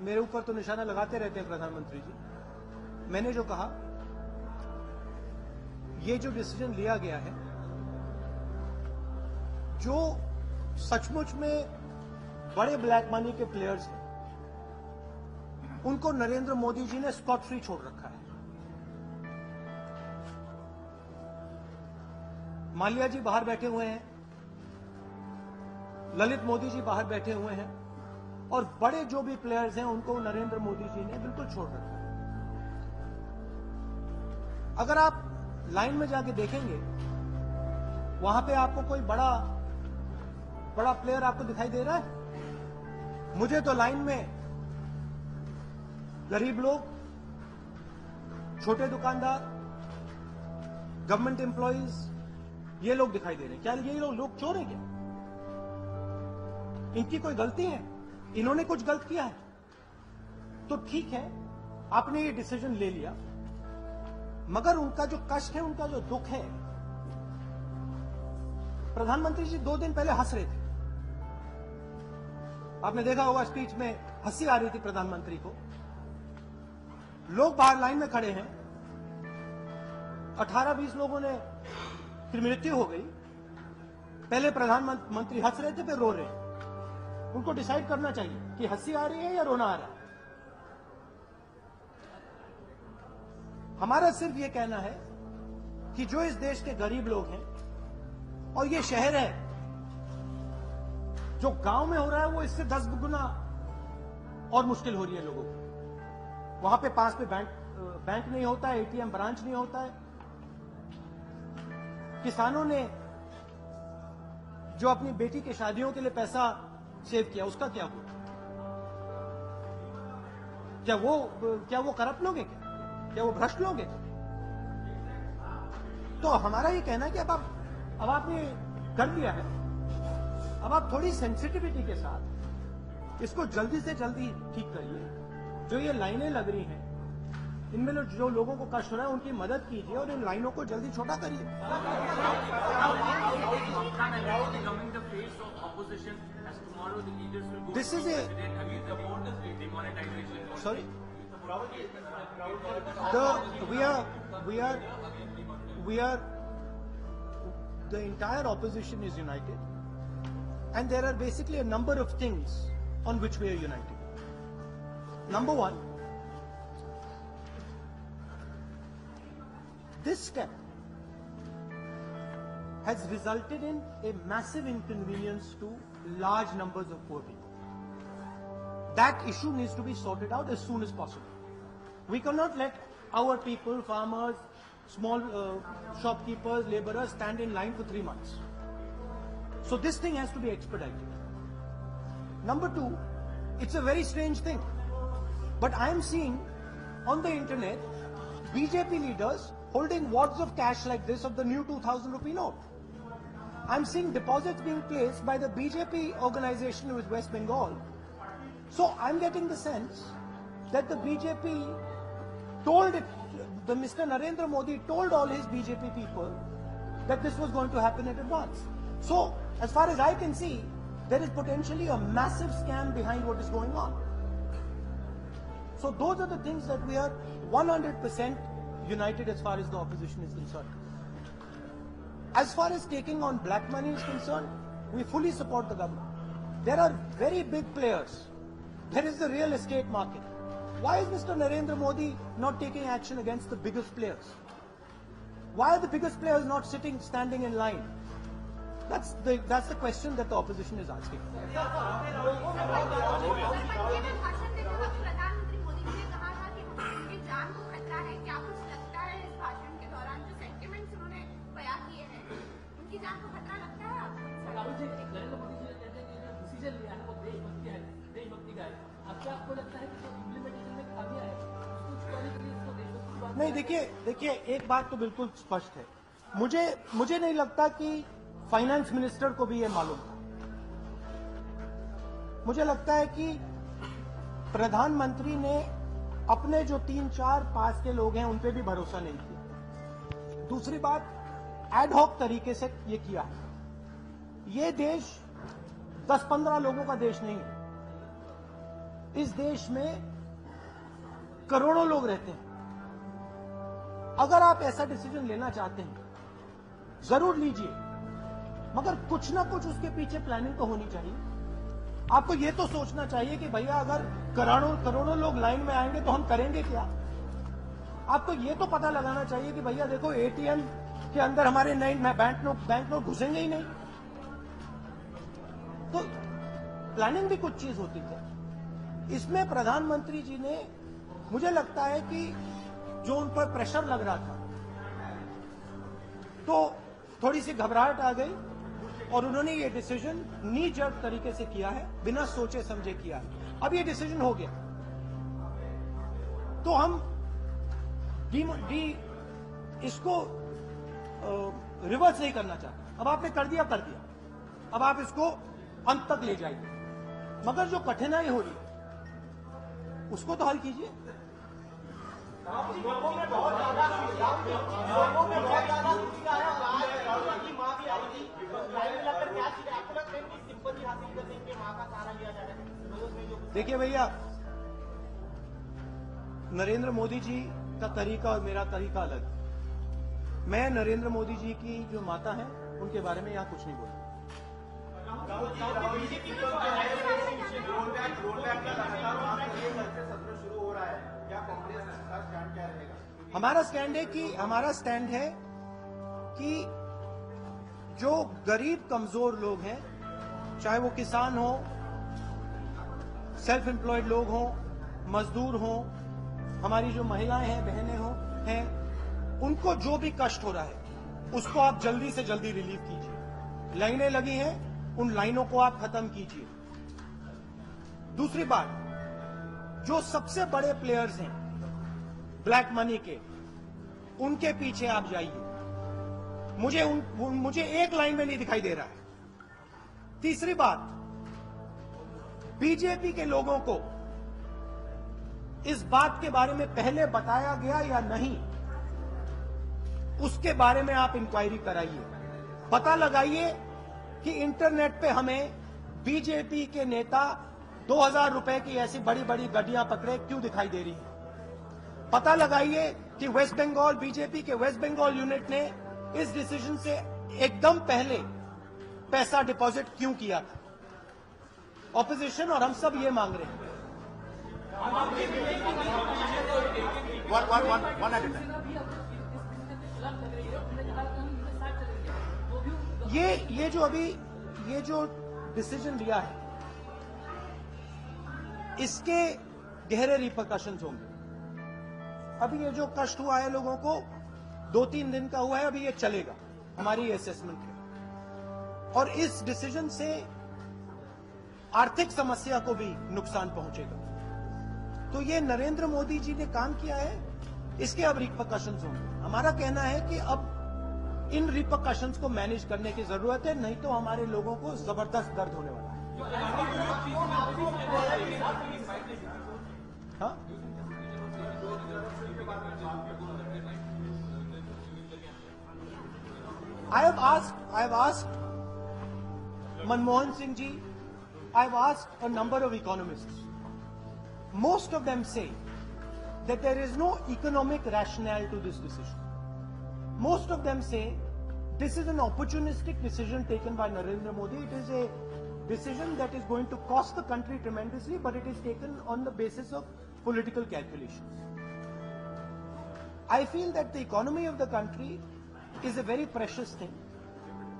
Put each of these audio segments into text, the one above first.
मेरे ऊपर तो निशाना लगाते रहते हैं प्रधानमंत्री जी। मैंने जो कहा, ये जो डिसीजन लिया गया है, जो सचमुच में बड़े ब्लैक मनी के प्लेयर्स हैं, उनको नरेंद्र मोदी जी ने स्पॉट फ्री छोड़ रखा है। माल्या जी बाहर बैठे हुए हैं, ललित मोदी जी बाहर बैठे हुए हैं, और बड़े जो भी प्लेयर्स हैं उनको नरेंद्र मोदी जी ने बिल्कुल छोड़ रखा है। अगर आप लाइन में जाके देखेंगे, वहां पे आपको कोई बड़ा प्लेयर आपको दिखाई दे रहा है? मुझे तो लाइन में गरीब लोग, छोटे दुकानदार, गवर्नमेंट एम्प्लॉइज, ये लोग दिखाई दे रहे हैं। क्या ये लोग चोर हैं क्या? इनकी कोई गलती है? इन्होंने कुछ गलत किया है? तो ठीक है, आपने ये डिसीजन ले लिया, मगर उनका जो कष्ट है, उनका जो दुख है, प्रधानमंत्री जी 2 दिन पहले हंस रहे थे। आपने देखा होगा स्पीच में हंसी आ रही थी प्रधानमंत्री को। लोग बाहर लाइन में खड़े हैं, 18-20 लोगों ने की मृत्यु हो गई। पहले प्रधानमंत्री हंस रहे थे, फिर रो रहे हैं। उनको डिसाइड करना चाहिए कि हंसी आ रही है या रोना आ रहा है। हमारा सिर्फ ये कहना है कि जो इस देश के गरीब लोग हैं, और ये शहर है, जो गांव में हो रहा है वो इससे 10 गुना और मुश्किल हो रही है लोगों को। वहां पे पास में बैंक नहीं होता है, एटीएम ब्रांच नहीं होता है। किसानों ने जो अपनी बेटी की शादियों के लिए पैसा सेव किया, उसका क्या हुआ? क्या वो करप्ट लोग हैं? क्या वो भ्रष्ट लोग हैं? तो हमारा ये कहना है कि अब आपने कर दिया है, अब आप थोड़ी सेंसिटिविटी के साथ इसको जल्दी से जल्दी ठीक करिए। जो ये लाइनें लग रही हैं, इनमें जो लोगों को कष्ट हो रहा है, उनकी मदद कीजिए और इन लाइनों को जल्दी छोटा करिए। This is a sorry. The entire opposition is united, and there are basically a number of things on which we are united. Number one, this step has resulted in a massive inconvenience to large numbers of poor people. That issue needs to be sorted out as soon as possible. We cannot let our people, farmers, small shopkeepers, laborers stand in line for 3 months. So this thing has to be expedited. Number two, it's a very strange thing, but I am seeing on the internet BJP leaders holding wads of cash like this of the new 2000 rupee note. I'm seeing deposits being placed by the BJP organization with West Bengal. So I'm getting the sense that the BJP told it, the Mr. Narendra Modi told all his BJP people that this was going to happen in advance. So as far as I can see, there is potentially a massive scam behind what is going on. So those are the things that we are 100% united as far as the opposition is concerned. As far as taking on black money is concerned, we fully support the government. There are very big players. There is the real estate market. Why is Mr. Narendra Modi not taking action against the biggest players? Why are the biggest players not standing in line? That's the question that the opposition is asking. नहीं, देखिए एक बात तो बिल्कुल स्पष्ट है, मुझे नहीं लगता कि फाइनेंस मिनिस्टर को भी ये मालूम था। मुझे लगता है कि प्रधानमंत्री ने अपने जो 3-4 पास के लोग हैं उन पे भी भरोसा नहीं किया। दूसरी बात, एडहॉक तरीके से ये किया है। ये देश 10-15 लोगों का देश नहीं है। इस देश में करोड़ों लोग रहते हैं। अगर आप ऐसा डिसीजन लेना चाहते हैं जरूर लीजिए, मगर कुछ ना कुछ उसके पीछे प्लानिंग तो होनी चाहिए। आपको यह तो सोचना चाहिए कि भैया अगर करोड़ों लोग लाइन में आएंगे तो हम करेंगे क्या। आपको यह तो पता लगाना चाहिए कि भैया देखो एटीएम के अंदर हमारे नए बैंक नोट घुसेंगे ही नहीं। तो प्लानिंग भी कुछ चीज होती है। इसमें प्रधानमंत्री जी ने, मुझे लगता है कि जो उन पर प्रेशर लग रहा था तो थोड़ी सी घबराहट आ गई और उन्होंने ये डिसीजन नी जर्क तरीके से किया है, बिना सोचे समझे किया है। अब ये डिसीजन हो गया तो हम इसको रिवर्स नहीं करना चाहते। अब आपने कर दिया, अब आप इसको अंत तक ले जाइए, मगर जो कठिनाई हो रही है उसको तो हल कीजिए। देखिए भैया, नरेंद्र मोदी जी का तरीका और मेरा तरीका अलग। मैं नरेंद्र मोदी जी की जो माता हैं उनके बारे में यहां कुछ नहीं बोलूंगा। हमारा स्टैंड है कि जो गरीब कमजोर लोग हैं, चाहे वो किसान हो, सेल्फ एम्प्लॉयड लोग हों, मजदूर हों, हमारी जो महिलाएं हैं, बहनें हैं, उनको जो भी कष्ट हो रहा है उसको आप जल्दी से जल्दी रिलीव कीजिए। लाइनें लगी हैं, उन लाइनों को आप खत्म कीजिए। दूसरी बात, जो सबसे बड़े प्लेयर्स हैं ब्लैक मनी के, उनके पीछे आप जाइए। मुझे एक लाइन में नहीं दिखाई दे रहा है। तीसरी बात, बीजेपी के लोगों को इस बात के बारे में पहले बताया गया या नहीं, उसके बारे में आप इंक्वायरी कराइए। पता लगाइए कि इंटरनेट पे हमें बीजेपी के नेता 2000 रुपए की ऐसी बड़ी बड़ी गड्डियां पकड़े क्यों दिखाई दे रही हैं। पता लगाइए कि वेस्ट बंगाल, बीजेपी के वेस्ट बंगाल यूनिट ने इस डिसीजन से एकदम पहले पैसा डिपॉजिट क्यों किया था। ऑपोजिशन और हम सब ये मांग रहे हैं। ये जो डिसीजन लिया है, इसके गहरे रिपरकशंस होंगे। अभी ये जो कष्ट हुआ है लोगों को, 2-3 दिन का हुआ है, अभी ये चलेगा, हमारी असेसमेंट है। और इस डिसीजन से आर्थिक समस्या को भी नुकसान पहुंचेगा। तो ये नरेंद्र मोदी जी ने काम किया है, इसके अब रिपरकशंस होंगे। हमारा कहना है कि अब इन रिपरकशंस को मैनेज करने की जरूरत है, नहीं तो हमारे लोगों को जबरदस्त दर्द होने वाला है। हाँ? I have asked Manmohan Singh ji, I have asked a number of economists. Most of them say that there is no economic rationale to this decision. Most of them say this is an opportunistic decision taken by Narendra Modi. It is a decision that is going to cost the country tremendously, but it is taken on the basis of political calculations. I feel that the economy of the country is a very precious thing,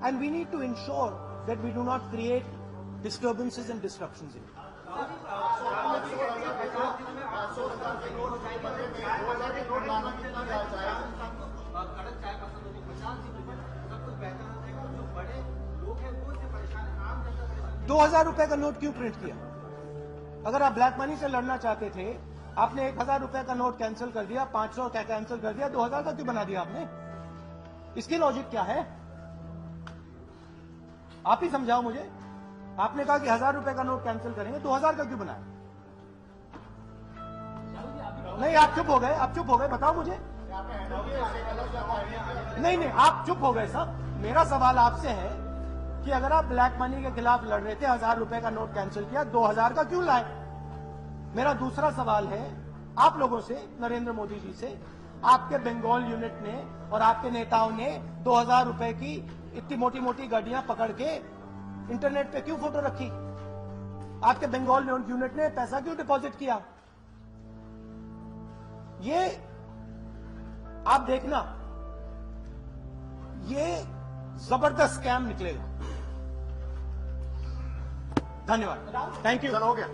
and we need to ensure that we do not create disturbances and disruptions in it. ₹2000 का note क्यों print किया? अगर आप black money से लड़ना चाहते थे, आपने ₹1000 का नोट कैंसिल कर दिया, 500 का कैंसिल कर दिया, 2000 का क्यों बना दिया आपने? इसकी लॉजिक क्या है? आप ही समझाओ मुझे। आपने कहा कि ₹1000 का नोट कैंसिल करेंगे, 2000 का क्यों बनाया? नहीं, आप चुप हो गए, बताओ मुझे। नहीं, आप चुप हो गए सब। मेरा सवाल आपसे है कि अगर आप ब्लैक मनी के खिलाफ लड़ रहे थे, ₹1000 का नोट कैंसिल किया, 2000 का क्यों लाए? मेरा दूसरा सवाल है आप लोगों से, नरेंद्र मोदी जी से, आपके बंगाल यूनिट ने और आपके नेताओं ने 2000 रुपए की इतनी मोटी मोटी गाड़ियां पकड़ के इंटरनेट पे क्यों फोटो रखी? आपके बंगाल यूनिट ने पैसा क्यों डिपॉजिट किया? ये आप देखना, ये जबरदस्त स्कैम निकलेगा। धन्यवाद, थैंक यू। चलो हो गया।